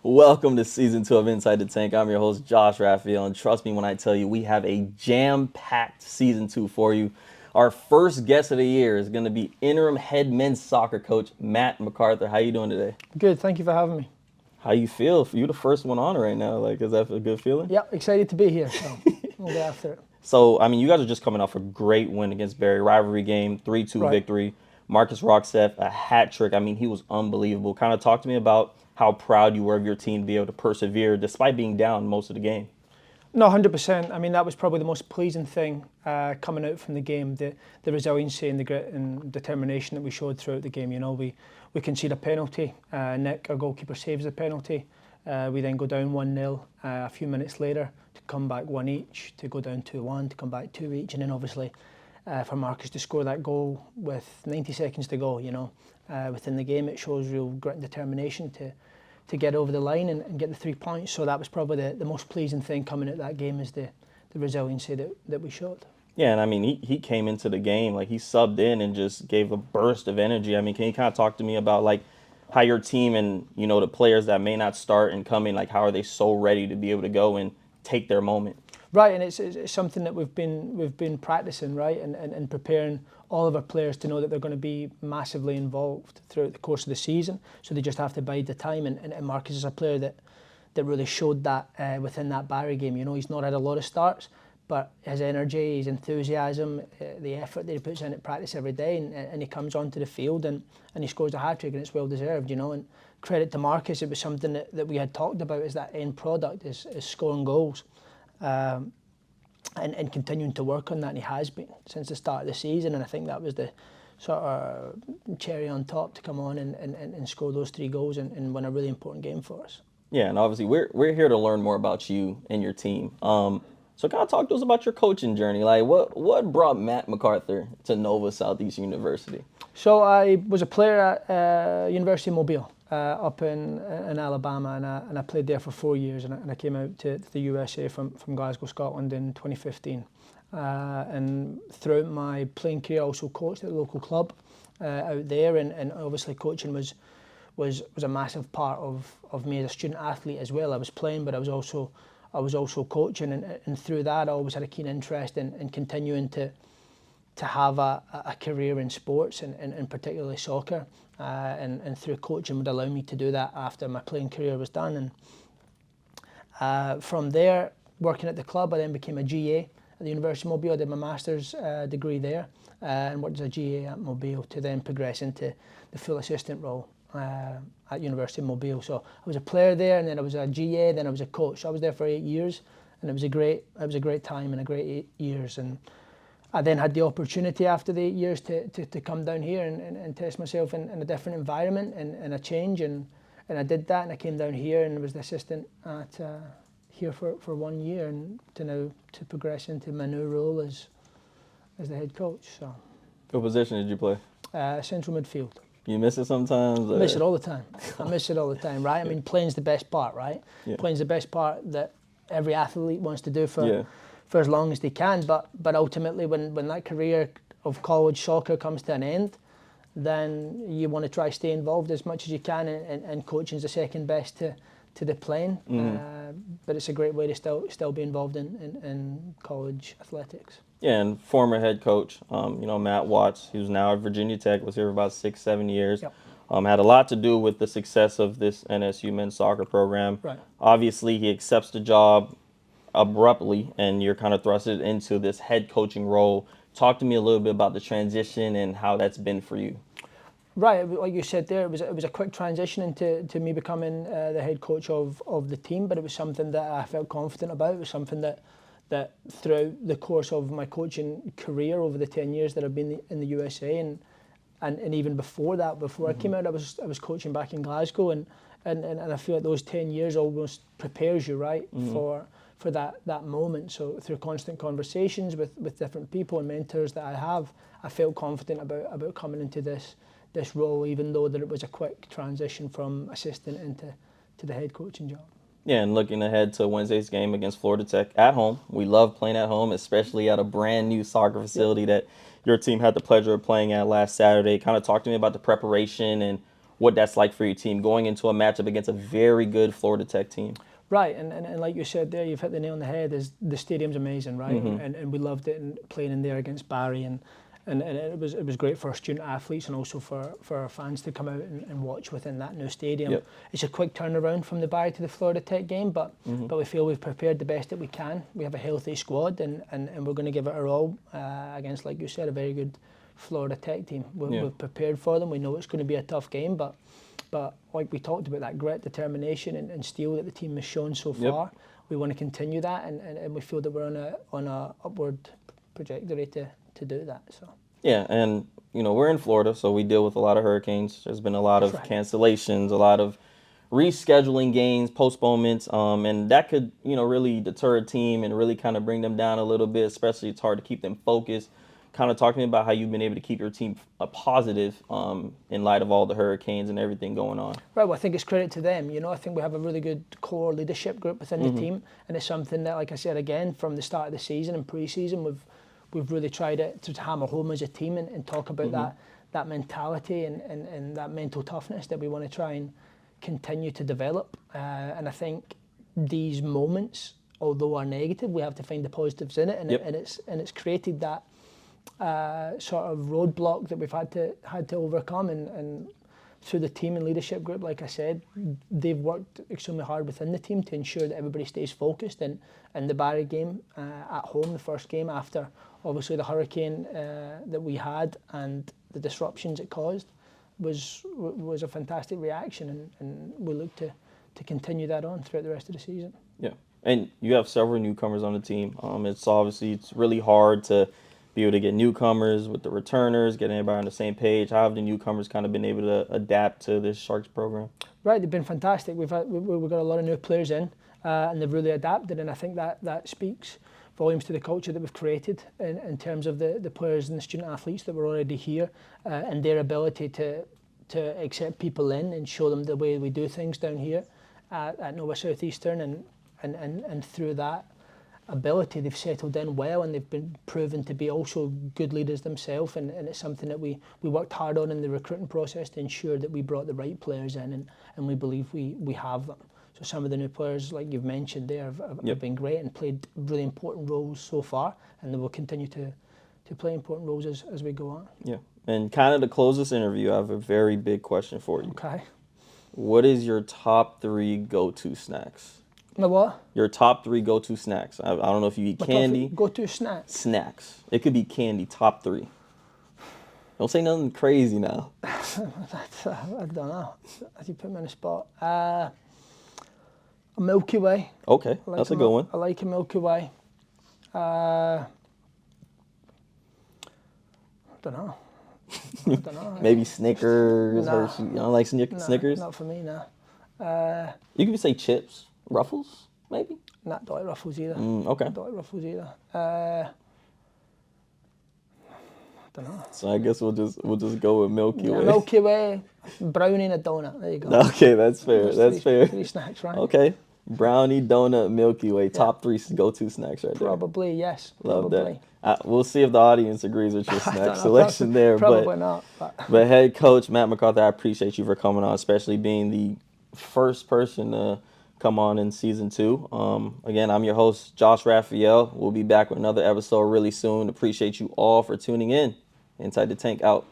Welcome to season 2 of Inside the Tank. I'm your host, Josh Raphael, and trust me when I tell you, we have a jam-packed season 2 for you. Our first guest of the year is going to be interim head men's soccer coach Matt McArthur. How you doing today? Good, thank you for having me. How you feel? You're the first one on right now. Like, is that a good feeling? Yeah, excited to be here, so we'll get after it. So, I mean, you guys are just coming off a great win against Barry. Rivalry game, 3-2 Right. victory. Marcus Roxeth, a hat trick. I mean, he was unbelievable. Kind of talk to me about how proud you were of your team to be able to persevere despite being down most of the game. No, 100%. I mean, that was probably the most pleasing thing coming out from the game, the resiliency and the grit and determination that we showed throughout the game. You know, we concede a penalty. Nick, our goalkeeper, saves the penalty. We then go down 1-0 a few minutes later to come back 1 each, to go down 2-1, to come back 2 each, and then obviously for Marcus to score that goal with 90 seconds to go, you know, within the game. It shows real grit and determination to get over the line and get the 3 points. So that was probably the most pleasing thing coming out of that game, is the resiliency that we showed. Yeah, and I mean, he came into the game, like he subbed in and just gave a burst of energy. I mean, can you kind of talk to me about like how your team and, you know, the players that may not start and come in, like how are they so ready to be able to go and take their moment? Right, and it's something that we've been practicing, right, and preparing all of our players to know that they're going to be massively involved throughout the course of the season. So they just have to bide the time. And Marcus is a player that really showed that within that Barry game. You know, he's not had a lot of starts, but his energy, his enthusiasm, the effort that he puts in at practice every day, and he comes onto the field and he scores a hat-trick, and it's well deserved, you know. And credit to Marcus, it was something that we had talked about, is that end product is scoring goals. And continuing to work on that, and he has been since the start of the season. And I think that was the sort of cherry on top to come on and score those 3 goals and win a really important game for us. Yeah, and obviously we're here to learn more about you and your team. So kind of talk to us about your coaching journey. Like what brought Matt McArthur to Nova Southeast University? So I was a player at University of Mobile up in Alabama, and I played there for 4 years, and I came out to the USA from Glasgow, Scotland in 2015. And throughout my playing career, I also coached at the local club out there, and obviously coaching was a massive part of me as a student athlete as well. I was playing, but I was also coaching, and through that I always had a keen interest in continuing to have a career in sports, and particularly soccer, and through coaching would allow me to do that after my playing career was done. And from there, working at the club, I then became a GA at the University of Mobile. I did my master's degree there, and worked as a GA at Mobile to then progress into the full assistant role at University of Mobile. So I was a player there, and then I was a GA, then I was a coach. So I was there for 8 years, and it was a great time and a great 8 years. And I then had the opportunity after the 8 years to come down here and test myself in a different environment and a change, and I did that, and I came down here and was the assistant at here for 1 year, and to progress into my new role as the head coach. So, What position did you play? central midfield. You miss it sometimes? I miss it all the time. I miss it all the time, right? I mean, playing's the best part, right? Yeah. Playing's the best part that every athlete wants to do for Yeah. as long as they can, but ultimately when that career of college soccer comes to an end, then you want to try to stay involved as much as you can, and coaching's the second best to the playing. But it's a great way to still be involved in college athletics. Yeah, and former head coach, you know, Matt Watts, who's now at Virginia Tech, was here for about 6-7 years. Yep. Had a lot to do with the success of this NSU men's soccer program. Right. Obviously, he accepts the job abruptly, and you're kind of thrusted into this head coaching role. Talk to me a little bit about the transition and how that's been for you. Right, like you said there, it was a quick transition into me becoming the head coach of the team, but it was something that I felt confident about. It was something that throughout the course of my coaching career over the 10 years that I've been in the USA, and even before that, before I came out, I was coaching back in Glasgow, and I feel like those 10 years almost prepares you, right, for that moment. So through constant conversations with different people and mentors that I felt confident about coming into this role, even though that it was a quick transition from assistant into the head coaching job. Yeah, and looking ahead to Wednesday's game against Florida Tech at home. We love playing at home, especially at a brand new soccer facility that your team had the pleasure of playing at last Saturday. Kind of talk to me about the preparation and what that's like for your team going into a matchup against a very good Florida Tech team. Right, and like you said there, you've hit the nail on the head. Is the stadium's amazing, right? And we loved it and playing in there against Barry, and it was great for student athletes and also for our fans to come out and watch within that new stadium. Yep. It's a quick turnaround from the Barry to the Florida Tech game, but we feel we've prepared the best that we can. We have a healthy squad, and we're going to give it our all against, like you said, a very good Florida Tech team. We're prepared for them. We know it's going to be a tough game, but like we talked about, that grit, determination and steel that the team has shown so far, we want to continue that, and we feel that we're on a upward trajectory to do that. So yeah, and we're in Florida, so we deal with a lot of hurricanes. There's been a lot of cancellations, a lot of rescheduling games, postponements, and that could really deter a team and really kind of bring them down a little bit. Especially, it's hard to keep them focused. Kind of talking about how you've been able to keep your team positive in light of all the hurricanes and everything going on. Right, well, I think it's credit to them. I think we have a really good core leadership group within the team, and it's something that, like I said again, from the start of the season and pre-season, we've really tried to hammer home as a team and talk about that mentality and that mental toughness that we want to try and continue to develop. And I think these moments, although are negative, we have to find the positives in it, and it's created that sort of roadblock that we've had to overcome, and through the team and leadership group, like I said, they've worked extremely hard within the team to ensure that everybody stays focused. And in the Barry game at home, the first game after obviously the hurricane that we had and the disruptions it caused, was a fantastic reaction, and we look to continue that on throughout the rest of the season. Yeah, and you have several newcomers on the team. It's really hard to be able to get newcomers with the returners, get everybody on the same page. How have the newcomers kind of been able to adapt to this Sharks program? Right, they've been fantastic. We've got a lot of new players in, and they've really adapted, and I think that speaks volumes to the culture that we've created in terms of the players and the student athletes that were already here, and their ability to accept people in and show them the way we do things down here at Nova Southeastern, and through that ability they've settled in well, and they've been proven to be also good leaders themselves, and it's something that we worked hard on in the recruiting process to ensure that we brought the right players in, and we believe we have them. So some of the new players, like you've mentioned there, have been great and played really important roles so far, and they will continue to play important roles as we go on. Yeah, and kind of to close this interview, I have a very big question for you. Okay. What is your top 3 go-to snacks? My what? Your top 3 go-to snacks. I don't know if you eat candy. Go-to snacks. Snacks. It could be candy, top 3. Don't say nothing crazy now. I don't know. As you put me on the spot. A Milky Way. Okay, that's a good one. I like a Milky Way. I don't know. Maybe Snickers, Hershey. You don't like Snickers? Not for me, no. You could say chips, Ruffles, maybe? Not don't like Ruffles either. Okay. Don't like Ruffles either. I don't know. So I guess we'll just go with Milky Way. Milky Way, brownie and a donut. There you go. Okay, that's fair. That's fair. 3 snacks, right? Okay. Brownie, donut, Milky Way. Top 3 go-to snacks right there. Probably, yes. Love probably. that. We'll see if the audience agrees with your snack selection there. Probably not. But head coach Matt McArthur, I appreciate you for coming on, especially being the first person to come on in season 2. Again, I'm your host, Josh Raphael. We'll be back with another episode really soon. Appreciate you all for tuning in. Inside the Tank out.